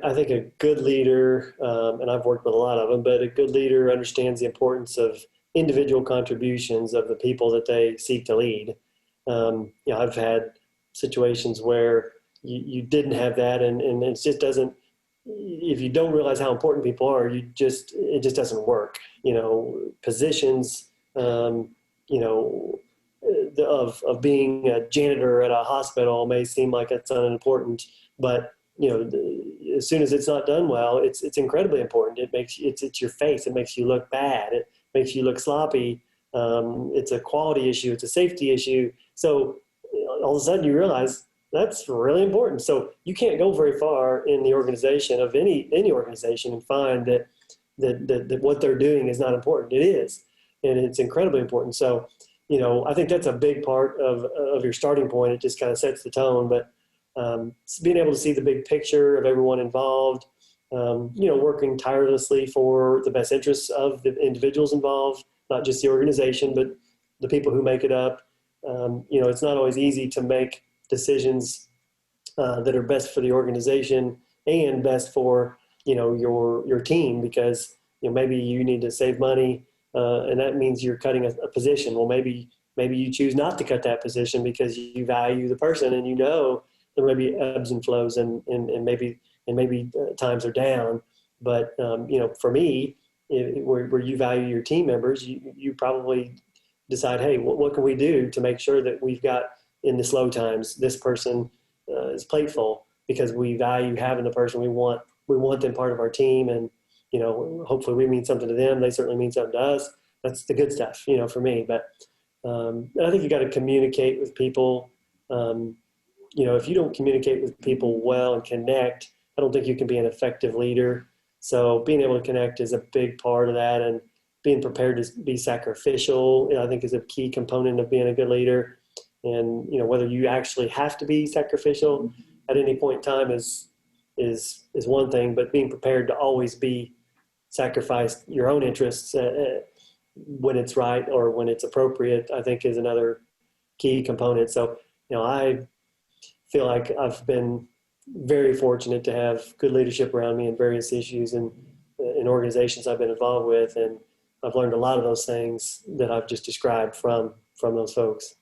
I think a good leader, and I've worked with a lot of them, but a good leader understands the importance of individual contributions of the people that they seek to lead. I've had situations where you didn't have that, and it just doesn't. If you don't realize how important people are, it just doesn't work. Positions, of being a janitor at a hospital may seem like it's unimportant, but as soon as it's not done well, it's incredibly important. It's your face. It makes you look bad. It makes you look sloppy. It's a quality issue. It's a safety issue. So all of a sudden you realize that's really important. So you can't go very far in the organization of any organization and find that what they're doing is not important. It is, and it's incredibly important. So I think that's a big part of your starting point. It just kind of sets the tone, but being able to see the big picture of everyone involved, working tirelessly for the best interests of the individuals involved, not just the organization, but the people who make it up. It's not always easy to make decisions that are best for the organization and best for, your team, because, maybe you need to save money, and that means you're cutting a position. Well, maybe you choose not to cut that position because you value the person, and there may be ebbs and flows, and maybe times are down. But for me, where you value your team members, you probably decide, hey, what can we do to make sure that we've got in the slow times this person is plateful, because we value having the person. We want them part of our team, and hopefully we mean something to them. They certainly mean something to us. That's the good stuff, for me. But and I think you got to communicate with people. If you don't communicate with people well and connect, I don't think you can be an effective leader. So being able to connect is a big part of that, and being prepared to be sacrificial, I think, is a key component of being a good leader. And whether you actually have to be sacrificial at any point in time is one thing, but being prepared to always sacrifice your own interests when it's right or when it's appropriate, I think, is another key component. So I feel like I've been very fortunate to have good leadership around me in various issues and in organizations I've been involved with, and I've learned a lot of those things that I've just described from those folks.